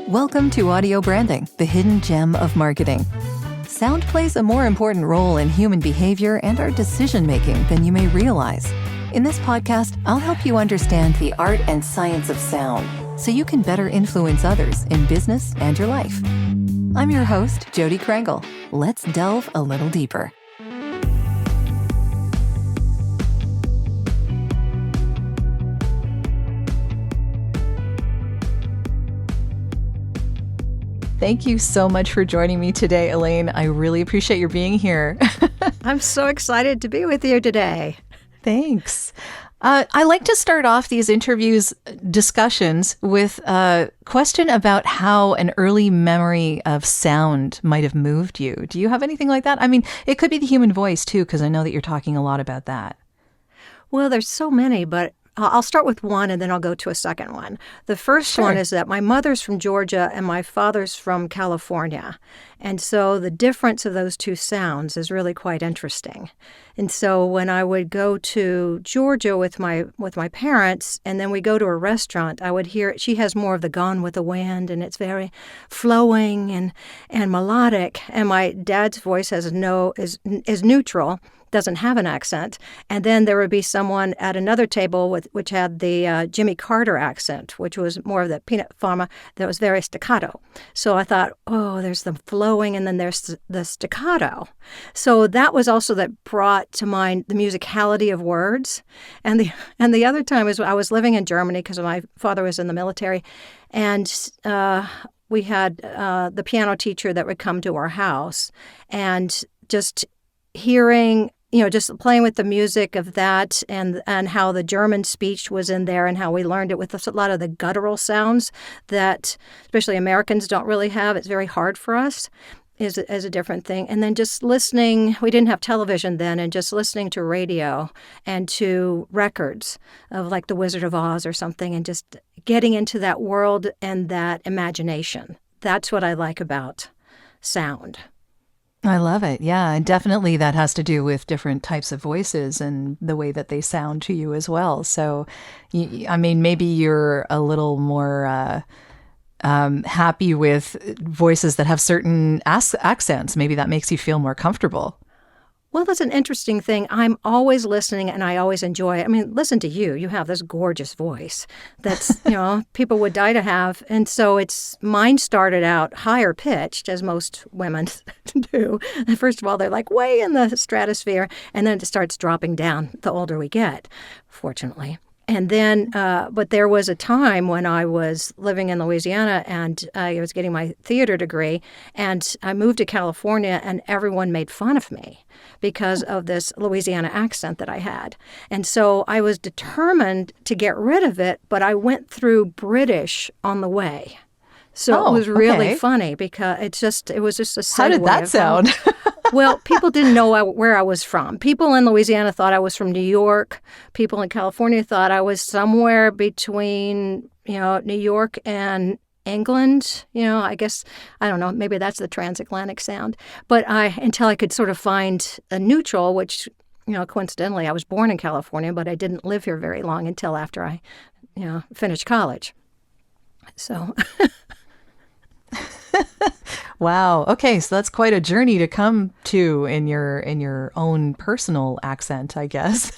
Welcome to Audio Branding, the hidden gem of marketing. Sound plays a more important role in human behavior and our decision-making than you may realize. In this podcast, I'll help you understand the art and science of sound so you can better influence others in business and your life. I'm your host, Jodi Krangle. Let's delve a little deeper. Thank you so much for joining me today, Elaine. I really appreciate your being here. I'm so excited to be with you today. Thanks. I like to start off these discussions with a question about how an early memory of sound might have moved you. Do you have anything like that? I mean, it could be the human voice too, because I know that you're talking a lot about that. Well, there's so many, but I'll start with one and then I'll go to a second one. The first one is that my mother's from Georgia and my father's from California. And so the difference of those two sounds is really quite interesting. And so when I would go to Georgia with my parents and then we go to a restaurant, I would hear she has more of the Gone with the Wind, and it's very flowing and melodic. And my dad's voice is neutral, doesn't have an accent. And then there would be someone at another table which had the Jimmy Carter accent, which was more of the peanut farmer that was very staccato. So I thought, oh, there's the flowing and then there's the staccato. So that was also that brought to mind the musicality of words. And the other time is I was living in Germany because my father was in the military, and we had the piano teacher that would come to our house, and just hearing, just playing with the music of that and how the German speech was in there and how we learned it with a lot of the guttural sounds that especially Americans don't really have. It's very hard for us is a different thing. And then just listening, we didn't have television then, and just listening to radio and to records of like The Wizard of Oz or something, and just getting into that world and that imagination. That's what I like about sound. I love it. Yeah. And definitely that has to do with different types of voices and the way that they sound to you as well. So, I mean, maybe you're a little more happy with voices that have certain accents. Maybe that makes you feel more comfortable. Well, that's an interesting thing. I'm always listening and I always enjoy it. I mean, listen to you. You have this gorgeous voice that's, people would die to have. And so mine started out higher pitched, as most women do. First of all, they're like way in the stratosphere, and then it starts dropping down the older we get, fortunately. And then, but there was a time when I was living in Louisiana and I was getting my theater degree, and I moved to California and everyone made fun of me because of this Louisiana accent that I had. And so I was determined to get rid of it, but I went through British on the way. So it was really funny because it was just a segue. How did that sound? Well, people didn't know where I was from. People in Louisiana thought I was from New York. People in California thought I was somewhere between, New York and England. I guess, I don't know, maybe that's the transatlantic sound. But until I could sort of find a neutral, which, coincidentally, I was born in California, but I didn't live here very long until after I, finished college. So... Wow. Okay, so that's quite a journey to come to in your own personal accent, I guess.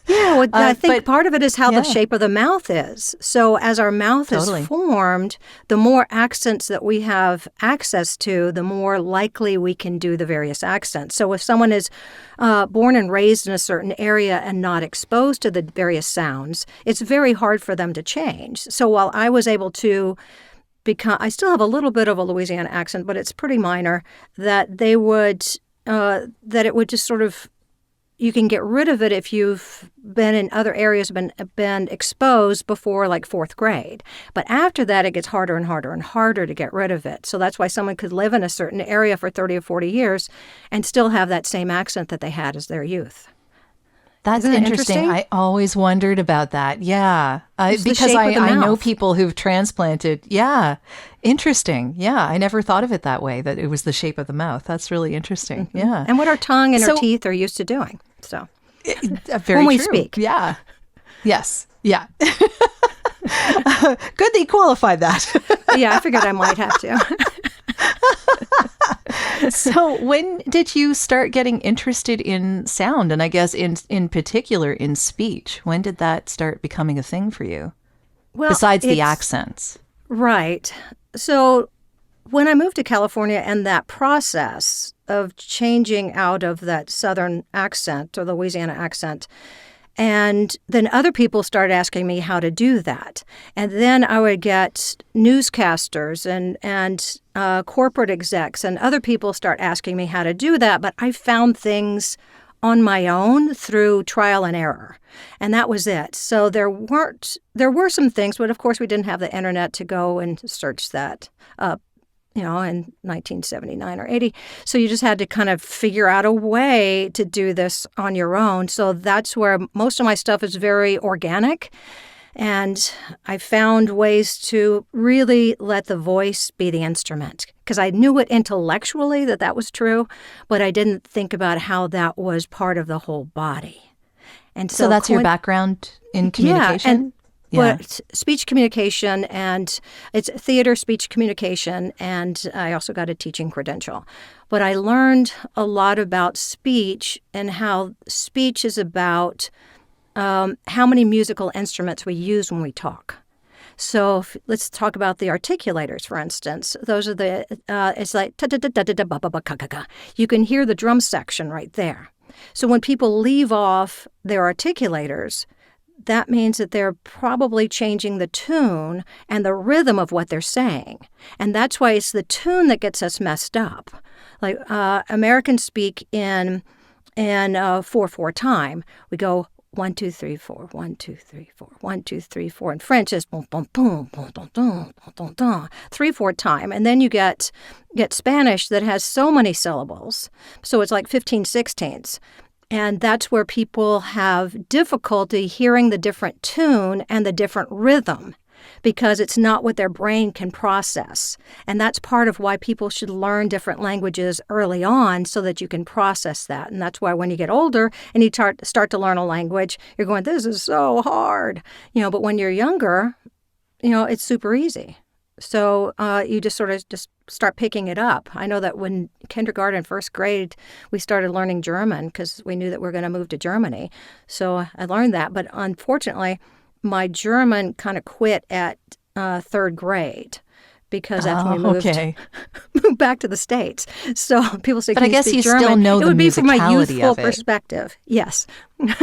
Yeah, well, I think part of it is how the shape of the mouth is. So as our mouth is formed, the more accents that we have access to, the more likely we can do the various accents. So if someone is born and raised in a certain area and not exposed to the various sounds, it's very hard for them to change. So while I was able to I still have a little bit of a Louisiana accent, but it's pretty minor, that it would just sort of, you can get rid of it if you've been in other areas, been exposed before like fourth grade. But after that, it gets harder and harder and harder to get rid of it. So that's why someone could live in a certain area for 30 or 40 years and still have that same accent that they had as their youth. That's interesting. I always wondered about that. Yeah. Because I know people who've transplanted. Yeah. Interesting. Yeah. I never thought of it that way, that it was the shape of the mouth. That's really interesting. Mm-hmm. Yeah. And what our tongue and our teeth are used to doing. So very when we true. Speak. Yeah. Yes. Yeah. Good that you qualified that. Yeah, I figured I might have to. So when did you start getting interested in sound? And I guess in particular in speech, when did that start becoming a thing for you? Well, Besides the accents. Right. So when I moved to California and that process of changing out of that Southern accent or Louisiana accent, and then other people started asking me how to do that. And then I would get newscasters and corporate execs and other people start asking me how to do that. But I found things on my own through trial and error. And that was it. So there were some things, but of course we didn't have the internet to go and search that up, in 1979 or 80. So you just had to kind of figure out a way to do this on your own. So that's where most of my stuff is very organic. And I found ways to really let the voice be the instrument, because I knew it intellectually that was true, but I didn't think about how that was part of the whole body. And so that's your background in communication? But speech communication, and it's theater speech communication, and I also got a teaching credential. But I learned a lot about speech and how speech is about how many musical instruments we use when we talk. So let's talk about the articulators, for instance. Those are it's like ta-da-da-da-da-ba-ba-ba-ka-ka-ka. You can hear the drum section right there. So when people leave off their articulators, that means that they're probably changing the tune and the rhythm of what they're saying. And that's why it's the tune that gets us messed up. Like Americans speak in 4/4 time. We go 1, 2, 3, 4, 1, 2, 3, 4, 1, 2, 3, 4. In French, it's boom, boom, boom, boom, boom, boom, boom, boom, 3/4 time. And then you get Spanish that has so many syllables. So it's like 15/16. And that's where people have difficulty hearing the different tune and the different rhythm, because it's not what their brain can process. And that's part of why people should learn different languages early on, so that you can process that. And that's why when you get older and you start to learn a language, you're going, this is so hard. But when you're younger, it's super easy. So you just sort of just start picking it up. I know that when kindergarten, first grade, we started learning German because we knew that we were going to move to Germany. So I learned that. But unfortunately, my German kind of quit at third grade, because after we moved back to the States. So people say, but I guess you German? Still know it the would be from my musicality youthful of it. Perspective. Yes.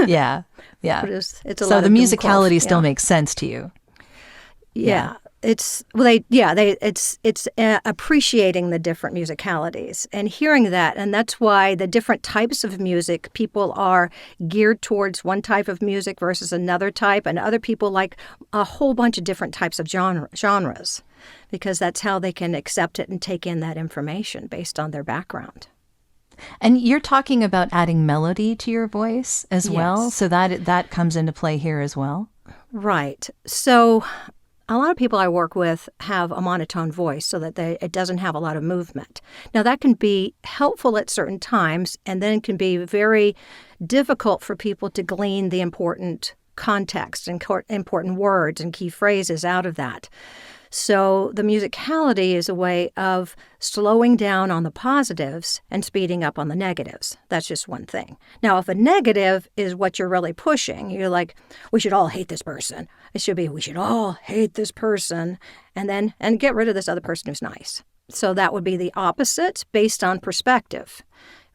Yeah. But it's a so lot the of musicality still makes sense to you. Yeah. It's appreciating the different musicalities and hearing that. And that's why the different types of music, people are geared towards one type of music versus another type. And other people like a whole bunch of different types of genres, because that's how they can accept it and take in that information based on their background. And you're talking about adding melody to your voice as well. So that comes into play here as well. Right. So a lot of people I work with have a monotone voice, so that it doesn't have a lot of movement. Now, that can be helpful at certain times, and then can be very difficult for people to glean the important context and important words and key phrases out of that. So the musicality is a way of slowing down on the positives and speeding up on the negatives. That's just one thing. Now, if a negative is what you're really pushing, you're like, we should all hate this person. It should be, we should all hate this person, and get rid of this other person who's nice. So that would be the opposite based on perspective,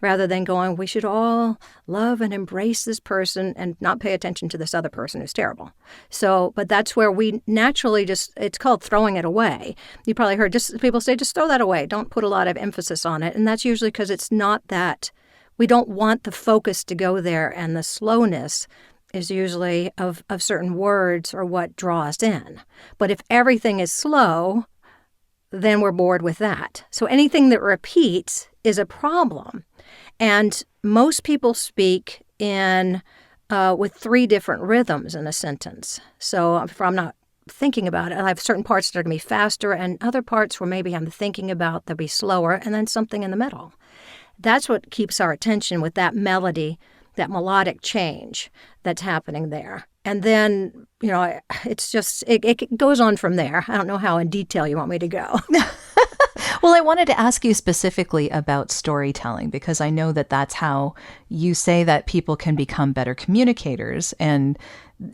rather than going, we should all love and embrace this person and not pay attention to this other person who's terrible. So, but that's where we naturally it's called throwing it away. You probably heard people say, just throw that away. Don't put a lot of emphasis on it. And that's usually because it's not that. We don't want the focus to go there, and the slowness is usually of certain words or what draw us in. But if everything is slow, then we're bored with that. So anything that repeats is a problem. And most people speak in with 3 different rhythms in a sentence. So if I'm not thinking about it, I have certain parts that are going to be faster, and other parts where maybe I'm thinking about they'll be slower, and then something in the middle. That's what keeps our attention with that melody that melodic change that's happening there. And then, it's just, it goes on from there. I don't know how in detail you want me to go. Well, I wanted to ask you specifically about storytelling, because I know that that's how you say that people can become better communicators, and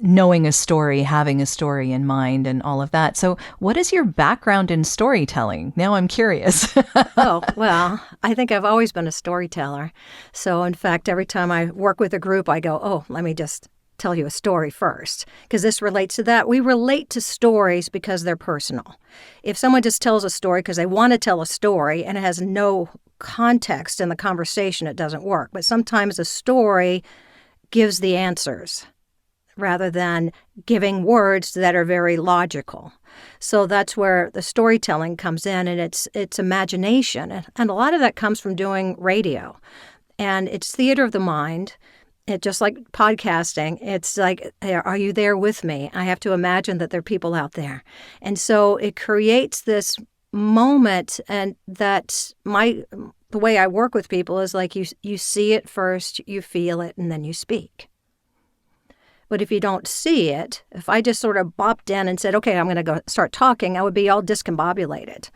knowing a story, having a story in mind, and all of that. So what is your background in storytelling? Now I'm curious. Oh, well, I think I've always been a storyteller. So in fact, every time I work with a group, I go, oh, let me just tell you a story first, because this relates to that. We relate to stories because they're personal. If someone just tells a story because they want to tell a story and it has no context in the conversation, it doesn't work. But sometimes a story gives the answers rather than giving words that are very logical. So that's where the storytelling comes in, and it's imagination. And a lot of that comes from doing radio. And it's theater of the mind. It just like podcasting, it's like, are you there with me? I have to imagine that there are people out there. And so it creates this moment, and that the way I work with people is like you see it first, you feel it, and then you speak. But if you don't see it, if I just sort of bopped in and said, okay, I'm going to go start talking, I would be all discombobulated,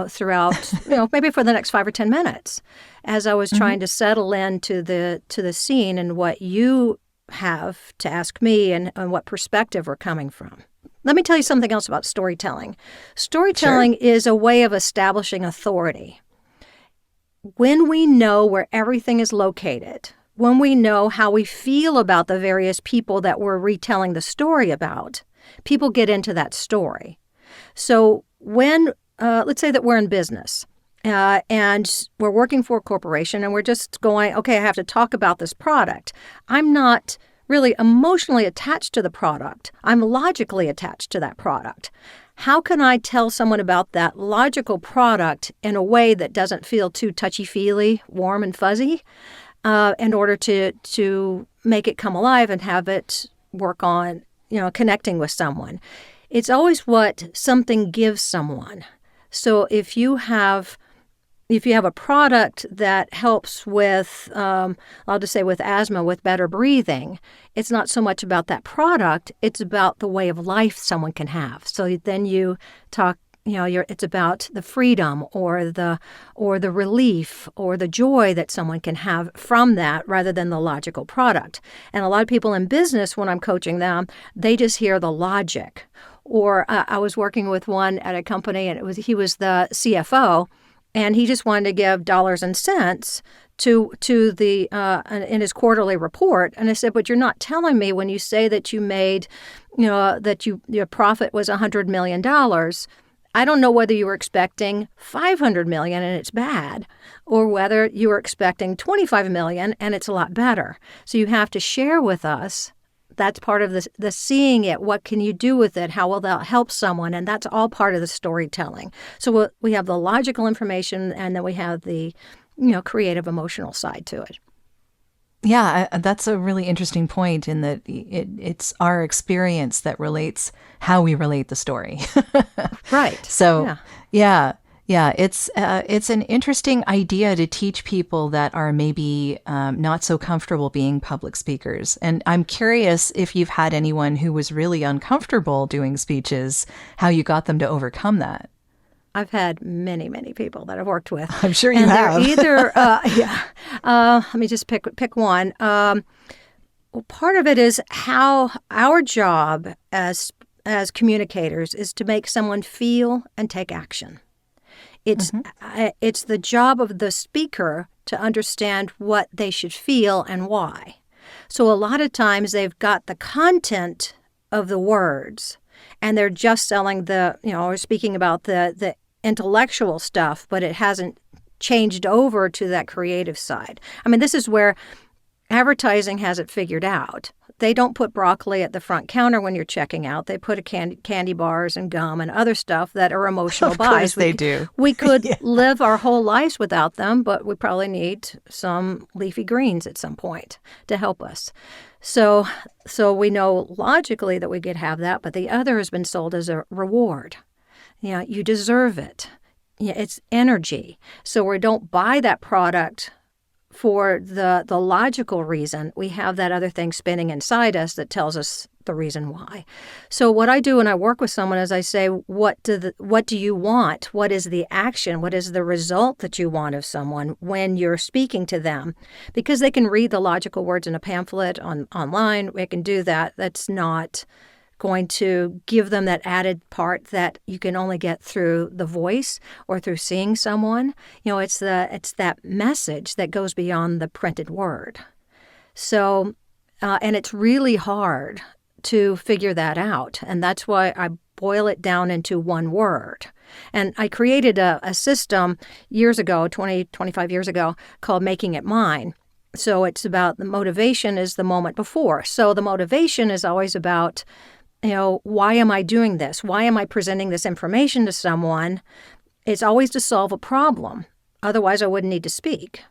throughout, maybe for the next 5 or 10 minutes, as I was trying to settle into the scene and what you have to ask me and what perspective we're coming from. Let me tell you something else about storytelling. Storytelling is a way of establishing authority. When we know where everything is located, when we know how we feel about the various people that we're retelling the story about, people get into that story. So when let's say that we're in business and we're working for a corporation and we're just going, okay, I have to talk about this product. I'm not really emotionally attached to the product. I'm logically attached to that product. How can I tell someone about that logical product in a way that doesn't feel too touchy-feely, warm and fuzzy, in order to make it come alive and have it work on, connecting with someone? It's always what something gives someone. So if you have a product that helps with, I'll just say with asthma, with better breathing, it's not so much about that product, it's about the way of life someone can have. So then you talk, it's about the freedom or the relief or the joy that someone can have from that rather than the logical product. And a lot of people in business, when I'm coaching them, they just hear the logic. Or I was working with one at a company, and he was the CFO, and he just wanted to give dollars and cents to the in his quarterly report. And I said, but you're not telling me when you say that you made, that your profit was $100 million. I don't know whether you were expecting $500 million and it's bad, or whether you were expecting $25 million and it's a lot better. So you have to share with us. That's part of the seeing it. What can you do with it? How will that help someone? And that's all part of the storytelling. So we have the logical information, and then we have the, creative, emotional side to it. Yeah, that's a really interesting point, in that it's our experience that relates how we relate the story. Right. So, yeah, it's an interesting idea to teach people that are maybe not so comfortable being public speakers. And I'm curious if you've had anyone who was really uncomfortable doing speeches, how you got them to overcome that. I've had many, many people that I've worked with. I'm sure you have. They're either, let me just pick one. Well, part of it is how our job as communicators is to make someone feel and take action. It's the job of the speaker to understand what they should feel and why. So a lot of times they've got the content of the words, and they're just selling or speaking about the intellectual stuff, but it hasn't changed over to that creative side. I mean, this is where advertising has it figured out. They don't put broccoli at the front counter when you're checking out. They put candy bars and gum and other stuff that are emotional buys. Of course they do. We could live our whole lives without them, but we probably need some leafy greens at some point to help us. So we know logically that we could have that, but the other has been sold as a reward. You deserve it. It's energy. So we don't buy that product for the logical reason, we have that other thing spinning inside us that tells us the reason why. So what I do when I work with someone is I say, what do you want? What is the action? What is the result that you want of someone when you're speaking to them? Because they can read the logical words in a pamphlet online. They can do that. That's not going to give them that added part that you can only get through the voice or through seeing someone. It's that message that goes beyond the printed word. So, and it's really hard to figure that out. And that's why I boil it down into one word. And I created a system years ago, 25 years ago, called Making It Mine. So it's about the motivation is the moment before. So the motivation is always about, why am I doing this? Why am I presenting this information to someone? It's always to solve a problem. Otherwise, I wouldn't need to speak.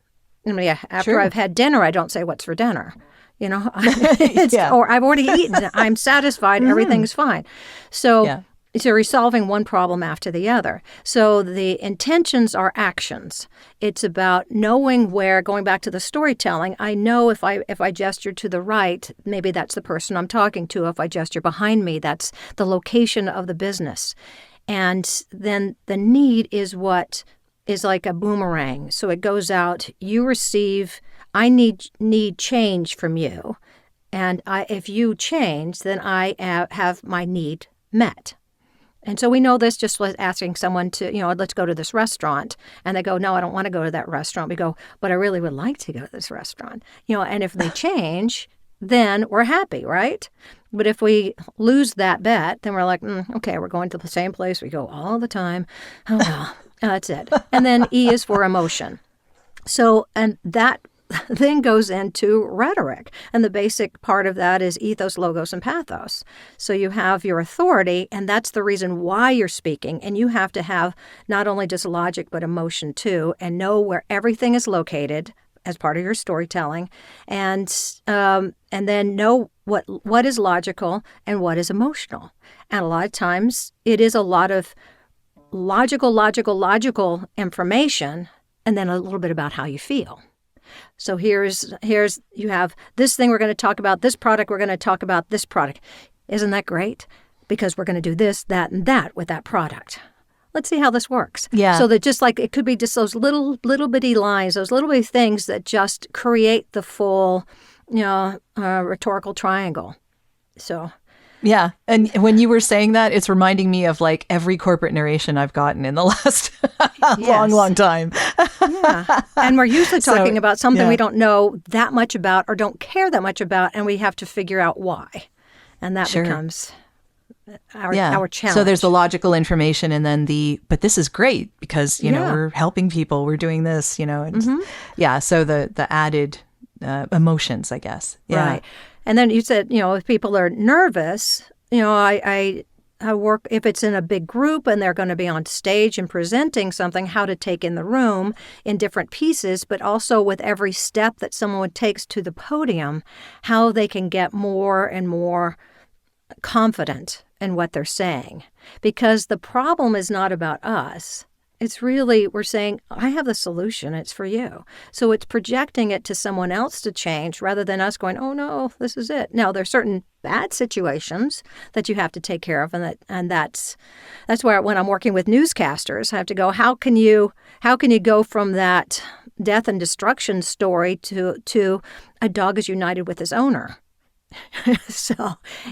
After Sure. I've had dinner, I don't say, what's for dinner? Yeah. Or I've already eaten. I'm satisfied. Everything's fine. So you're resolving one problem after the other. So the intentions are actions. It's about knowing where, going back to the storytelling, I know if I gesture to the right, maybe that's the person I'm talking to. If I gesture behind me, that's the location of the business. And then the need is what is like a boomerang. So it goes out, you receive, I need change from you. And if you change, then I have my need met. And so we know this just with asking someone to, let's go to this restaurant. And they go, no, I don't want to go to that restaurant. We go, but I really would like to go to this restaurant. And if they change, then we're happy, right? But if we lose that bet, then we're like, okay, we're going to the same place we go all the time. Oh, well, that's it. And then E is for emotion. So, and that then goes into rhetoric. And the basic part of that is ethos, logos, and pathos. So you have your authority, and that's the reason why you're speaking. And you have to have not only just logic, but emotion too, and know where everything is located as part of your storytelling, and then know what is logical and what is emotional. And a lot of times it is a lot of logical information, and then a little bit about how you feel. So here's you have this thing we're going to talk about, this product we're going to talk about, this product. Isn't that great? Because we're going to do this, that, and that with that product. Let's see how this works. Yeah. So that just like it could be just those little bitty lines, those little bitty things that just create the full, rhetorical triangle. So. Yeah. And when you were saying that, it's reminding me of like every corporate narration I've gotten in the last long time. Yeah. And we're usually talking about something yeah. we don't know that much about or don't care that much about, and we have to figure out why. And that becomes our challenge. So there's the logical information and then but this is great because, we're helping people, we're doing this, and so the added emotions, I guess. Yeah. Right. And then you said, if people are nervous, I work, if it's in a big group and they're going to be on stage and presenting something, how to take in the room in different pieces, but also with every step that someone takes to the podium, how they can get more and more confident in what they're saying. Because the problem is not about us. It's really, we're saying, I have the solution, it's for you. So it's projecting it to someone else to change rather than us going, oh no, this is it. Now, there's certain bad situations that you have to take care of, and that's where when I'm working with newscasters, I have to go, how can you go from that death and destruction story to a dog is united with his owner? So,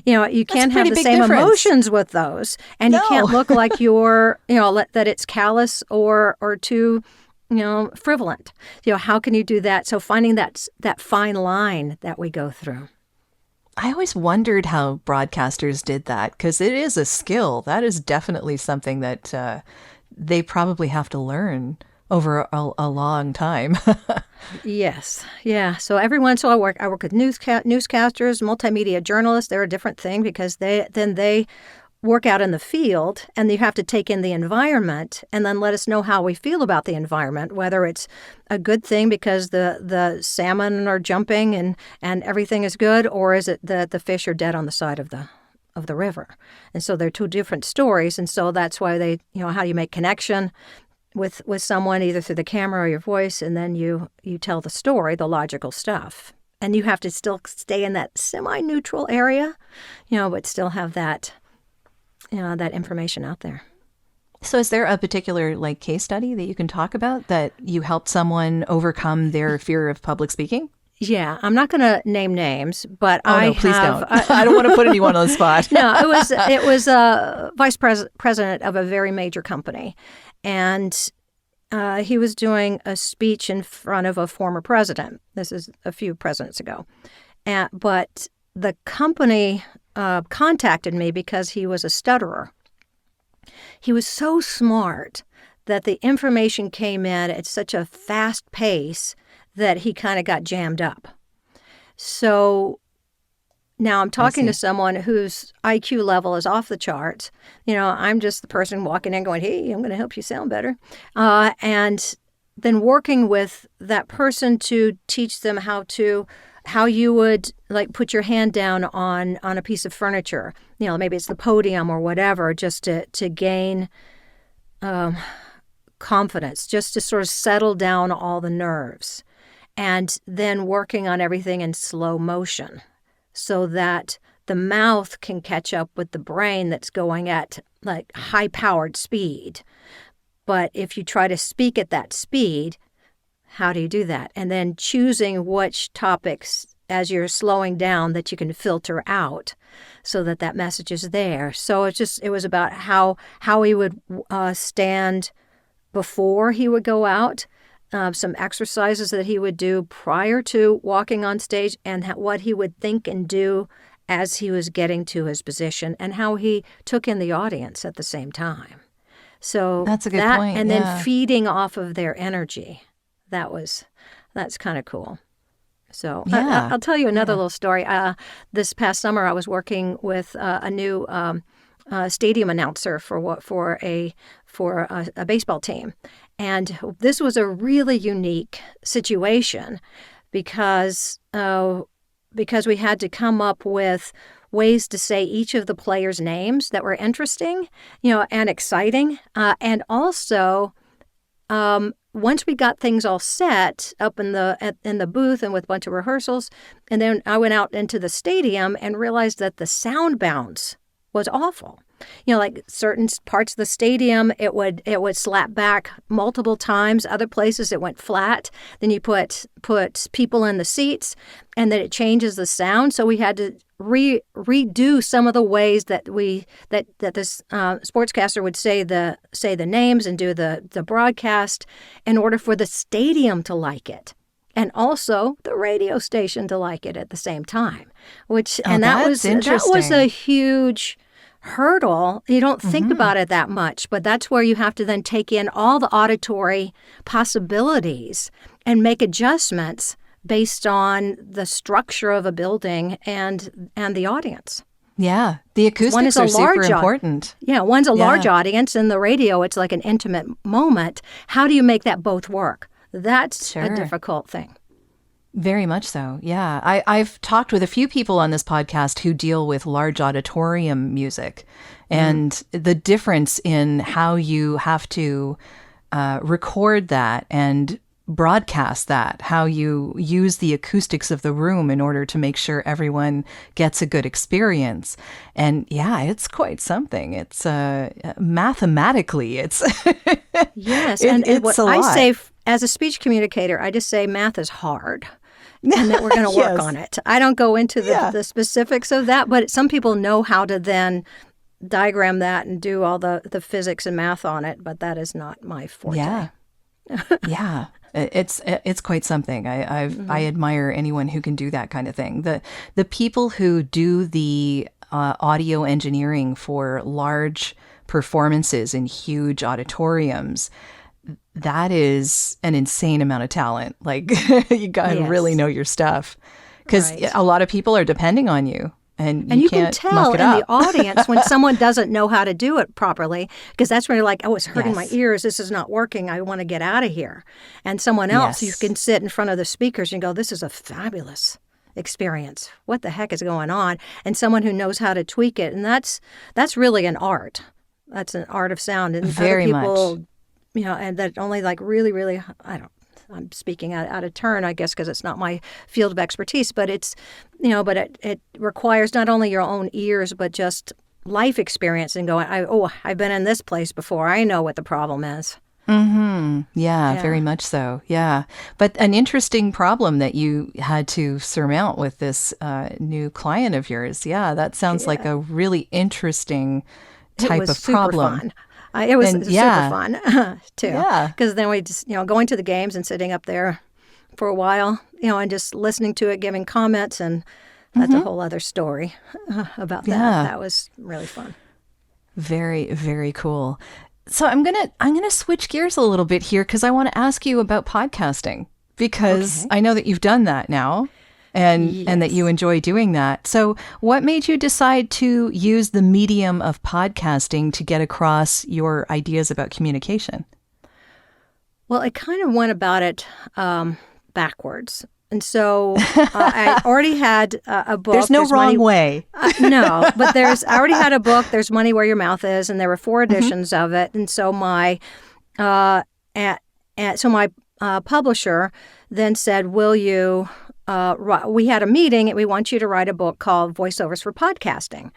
you can't have the same emotions with those, and you can't look like you're, that it's callous or too, frivolent. How can you do that? So finding that fine line that we go through. I always wondered how broadcasters did that because it is a skill. That is definitely something that they probably have to learn over a long time. Yes. Yeah. So every once in a while I work with newscasters, multimedia journalists. They're a different thing because they work out in the field and you have to take in the environment and then let us know how we feel about the environment, whether it's a good thing because the salmon are jumping and everything is good, or is it that the fish are dead on the side of the river. And so they're two different stories. And so that's why how you make connection. with someone either through the camera or your voice, and then you tell the story, the logical stuff. And you have to still stay in that semi-neutral area, but still have that, that information out there. So is there a particular case study that you can talk about that you helped someone overcome their fear of public speaking? Yeah, I'm not going to name names, but please don't. I don't want to put anyone on the spot. No, it was a vice president of a very major company, and he was doing a speech in front of a former president. This is a few presidents ago, but the company contacted me because he was a stutterer. He was so smart that the information came in at such a fast pace that he kind of got jammed up. So now I'm talking to someone whose IQ level is off the charts. I'm just the person walking in going, hey, I'm going to help you sound better. And then working with that person to teach them how you would put your hand down on a piece of furniture. Maybe it's the podium or whatever, just to gain confidence, just to sort of settle down all the nerves. And then working on everything in slow motion so that the mouth can catch up with the brain that's going at high-powered speed. But if you try to speak at that speed, how do you do that? And then choosing which topics as you're slowing down that you can filter out so that message is there. So it was about how he would stand before he would go out, some exercises that he would do prior to walking on stage, and what he would think and do as he was getting to his position, and how he took in the audience at the same time. So that's a good point. And then feeding off of their energy. That's kind of cool. So I'll tell you another little story. This past summer, I was working with a new stadium announcer for a baseball team, and this was a really unique situation because we had to come up with ways to say each of the players' names that were interesting, and exciting, and also. Once we got things all set up in the booth and with a bunch of rehearsals, and then I went out into the stadium and realized that the sound bounce was awful. Certain parts of the stadium, it would slap back multiple times. Other places it went flat. Then you put people in the seats, and then it changes the sound. So we had to redo some of the ways that this sportscaster would say the names and do the broadcast in order for the stadium to like it, and also the radio station to like it at the same time. That was a huge hurdle. You don't think about it that much, but that's where you have to then take in all the auditory possibilities and make adjustments based on the structure of a building and the audience. Yeah, the acoustics are super important. One's a large audience, and the radio, it's like an intimate moment. How do you make that both work? That's a difficult thing. Very much so, yeah. I've talked with a few people on this podcast who deal with large auditorium music, and the difference in how you have to record that and broadcast that, how you use the acoustics of the room in order to make sure everyone gets a good experience. And it's quite something. It's mathematically, it's yes, it's what a lot. I say as a speech communicator, I just say math is hard. And that we're going to work on it. I don't go into the specifics of that, but some people know how to then diagram that and do all the physics and math on it, but that is not my forte. Yeah. It's quite something. I admire anyone who can do that kind of thing. The people who do the audio engineering for large performances in huge auditoriums, that is an insane amount of talent. You got to really know your stuff, because a lot of people are depending on you, and you can can't tell muck it in up. the audience when someone doesn't know how to do it properly, because that's when you're like, oh, it's hurting my ears. This is not working. I want to get out of here. And someone else, you can sit in front of the speakers and go, this is a fabulous experience. What the heck is going on? And someone who knows how to tweak it. And that's really an art. That's an art of sound. And very other people much and that only like really, really, I'm speaking out of turn, I guess, because it's not my field of expertise, but it's, but it requires not only your own ears, but just life experience and going, I've been in this place before. I know what the problem is. Yeah, very much so. Yeah. But an interesting problem that you had to surmount with this new client of yours. Yeah, that sounds like a really interesting type of problem. Fun. It was super fun, too. Yeah. Because then we just, going to the games and sitting up there for a while, and just listening to it, giving comments, and that's a whole other story about that. Yeah. That was really fun. Very, very cool. So I'm gonna switch gears a little bit here because I want to ask you about podcasting because I know that you've done that now and that you enjoy doing that. So what made you decide to use the medium of podcasting to get across your ideas about communication? Well, I kind of went about it backwards. And so I already had a book. There's no wrong way. No, but I already had a book, There's Money Where Your Mouth Is, and there were 4 editions of it. And so my publisher then said, will you, we had a meeting and we want you to write a book called Voiceovers for Podcasting.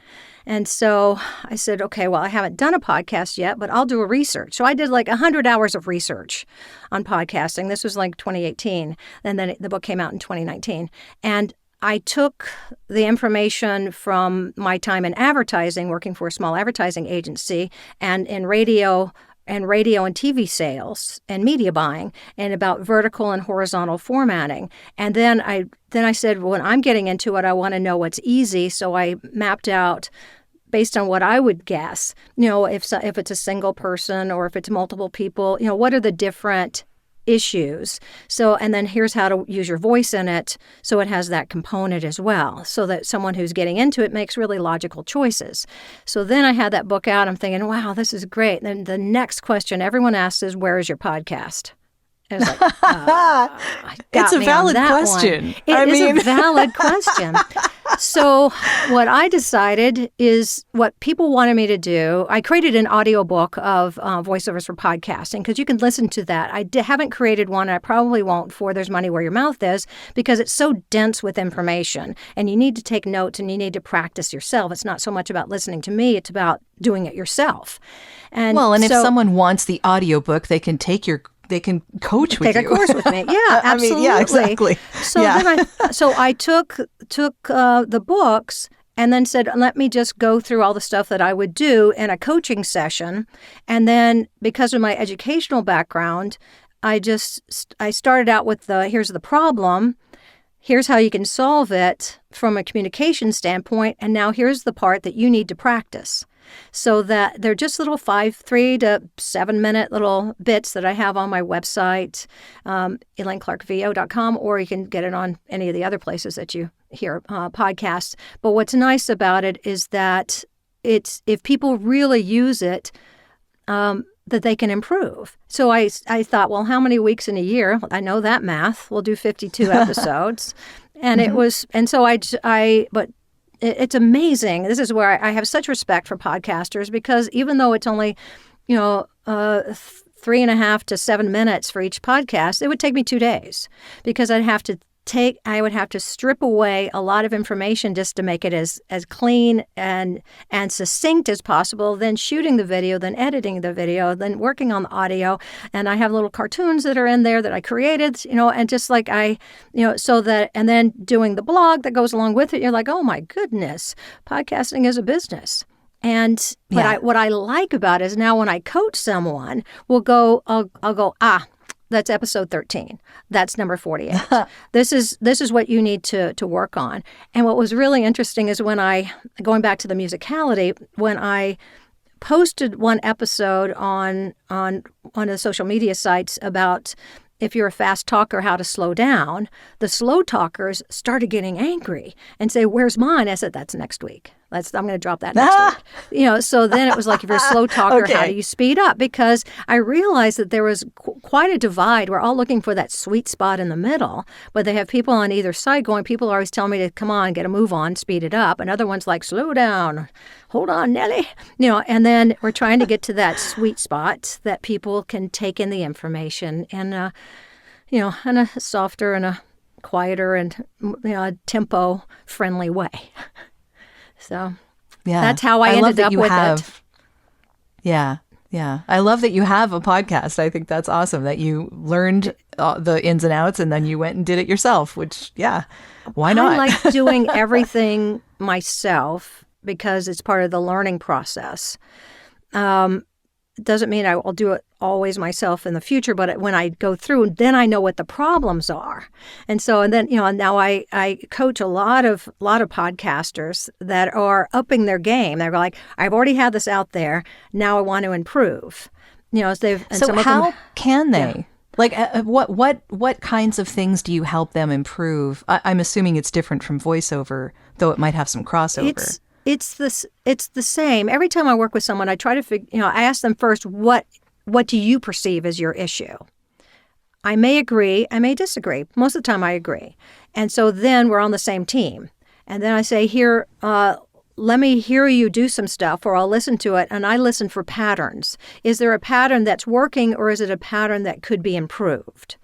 And so I said, okay, well, I haven't done a podcast yet, but I'll do a research. So I did like 100 hours of research on podcasting. This was like 2018. And then the book came out in 2019. And I took the information from my time in advertising, working for a small advertising agency, and in radio and TV sales and media buying, and about vertical and horizontal formatting. And then I said, well, when I'm getting into it, I want to know what's easy. So I mapped out, based on what I would guess, if it's a single person or if it's multiple people, what are the different issues. So, and then here's how to use your voice in it so it has that component as well, so that someone who's getting into it makes really logical choices. So then I had that book out. I'm thinking, wow, this is great. And then the next question everyone asks is, where is your podcast? I was like, it's a valid question. It is a valid question. So what I decided is what people wanted me to do. I created an audiobook of voiceovers for podcasting because you can listen to that. I haven't created one, and I probably won't for There's Money Where Your Mouth Is, because it's so dense with information, and you need to take notes and you need to practice yourself. It's not so much about listening to me, it's about doing it yourself. And if someone wants the audiobook, they can coach with you. Take a course with me. Yeah, absolutely. Yeah, exactly. So then I took the books and then said, let me just go through all the stuff that I would do in a coaching session. And then because of my educational background, I started out with here's the problem. Here's how you can solve it from a communication standpoint. And now here's the part that you need to practice. So that they're just little 3 to 7 minute little bits that I have on my website, ElaineClarkVO.com, or you can get it on any of the other places that you hear podcasts. But what's nice about it is that if people really use it, that they can improve. So I thought, well, how many weeks in a year? I know that math. We'll do 52 episodes. And it was, and so but it's amazing. This is where I have such respect for podcasters, because even though it's only, 3.5 to 7 minutes for each podcast, it would take me 2 days, because I would have to strip away a lot of information just to make it as clean and succinct as possible, then shooting the video, then editing the video, then working on the audio. And I have little cartoons that are in there that I created, and just like and then doing the blog that goes along with it. You're like, oh my goodness, podcasting is a business. And what I like about it is now when I coach someone, I'll go, that's episode 13. That's number 48. This is what you need to work on. And what was really interesting is going back to the musicality, when I posted one episode on one of the social media sites about if you're a fast talker, how to slow down, the slow talkers started getting angry and say, where's mine? I said, that's next week. I'm going to drop that next week. So then it was like, if you're a slow talker, how do you speed up? Because I realized that there was quite a divide. We're all looking for that sweet spot in the middle, but they have people on either side going, people are always telling me to come on, get a move on, speed it up. And other ones like, slow down, hold on, Nellie. And then we're trying to get to that sweet spot that people can take in the information in a softer and a quieter and tempo-friendly way. So that's how I ended up with it. Yeah. I love that you have a podcast. I think that's awesome that you learned the ins and outs and then you went and did it yourself, which, why not? I like doing everything myself because it's part of the learning process. It doesn't mean I will do it always myself in the future, but when I go through, then I know what the problems are. And then, now I coach a lot of podcasters that are upping their game. They're like, I've already had this out there. Now I want to improve. How can they? Like, what kinds of things do you help them improve? I'm assuming it's different from voiceover, though it might have some crossover. It's the same. Every time I work with someone, I try to I ask them first, what do you perceive as your issue? I may agree, I may disagree. Most of the time I agree. And so then we're on the same team. And then I say, here, let me hear you do some stuff, or I'll listen to it, and I listen for patterns. Is there a pattern that's working, or is it a pattern that could be improved?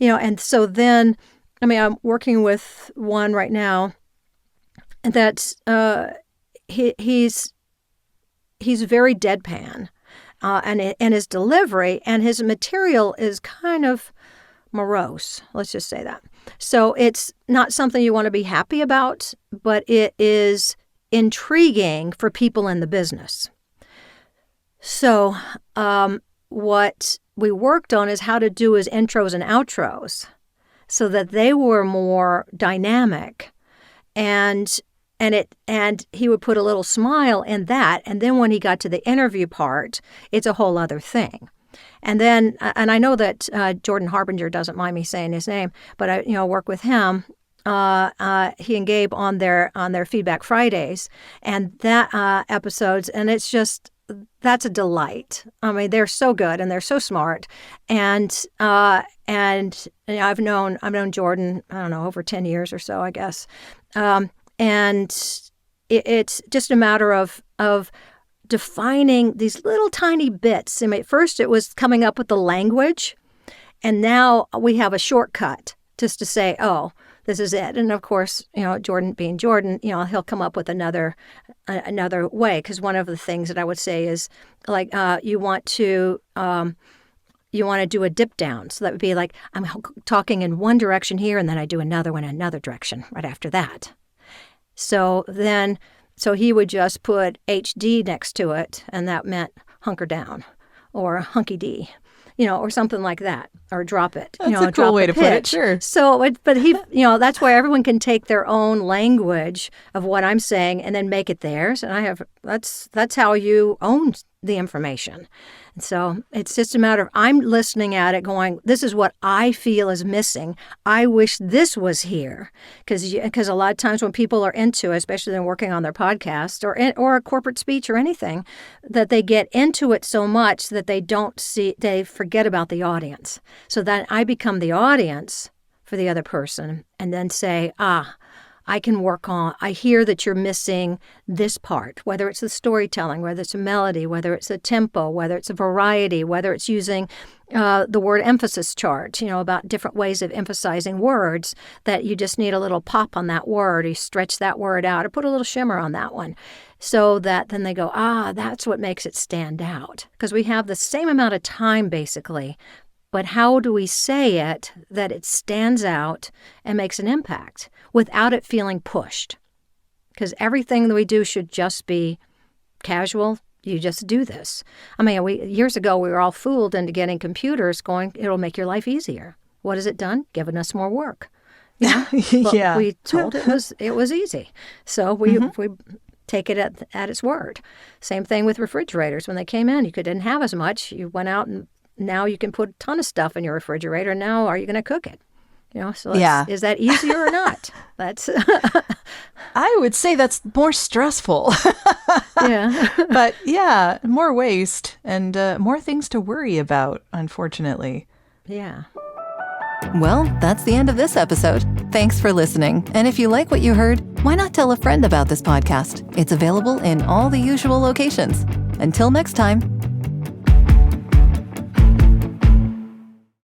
And so then, I'm working with one right now that's he's very deadpan, and his delivery and his material is kind of morose. Let's just say that. So it's not something you want to be happy about, but it is intriguing for people in the business. So what we worked on is how to do his intros and outros so that they were more dynamic, and he would put a little smile in that. And then when he got to the interview part, it's a whole other thing. And then, and I know that Jordan Harbinger doesn't mind me saying his name, but I work with him. He and Gabe on their Feedback Fridays and that episodes, and it's just, that's a delight. They're so good and they're so smart. And I've known Jordan, I don't know, over 10 years or so, I guess. And it's just a matter of defining these little tiny bits. First it was coming up with the language, and now we have a shortcut just to say, oh, this is it. And of course, Jordan being Jordan, he'll come up with another way. Because one of the things that I would say is like, you want to do a dip down. So that would be like, I'm talking in one direction here, and then I do another one in another direction right after that. So he would just put HD next to it, and that meant hunker down or hunky D, or something like that, or drop it. That's a cool way to put it, sure. So, but he, that's where everyone can take their own language of what I'm saying and then make it theirs. And that's how you own the information. And so it's just a matter of I'm listening at it going, this is what I feel is missing. I wish this was here. Because a lot of times when people are into it, especially when working on their podcast or a corporate speech or anything, that they get into it so much that they forget about the audience. So then I become the audience for the other person and then say, I can work on, I hear that you're missing this part, whether it's the storytelling, whether it's a melody, whether it's a tempo, whether it's a variety, whether it's using the word emphasis chart, about different ways of emphasizing words, that you just need a little pop on that word, you stretch that word out, or put a little shimmer on that one, so that then they go, that's what makes it stand out. Because we have the same amount of time, basically, but how do we say it that it stands out and makes an impact without it feeling pushed? Because everything that we do should just be casual. You just do this. Years ago, we were all fooled into getting computers going, it'll make your life easier. What has it done? Given us more work. Yeah. We told it was easy. So we take it at its word. Same thing with refrigerators. When they came in, you didn't have as much. You went out and now you can put a ton of stuff in your refrigerator. Now, are you going to cook it? So is that easier or not? That's. I would say that's more stressful. Yeah. But yeah, more waste and more things to worry about, unfortunately. Yeah. Well, that's the end of this episode. Thanks for listening. And if you like what you heard, why not tell a friend about this podcast? It's available in all the usual locations. Until next time,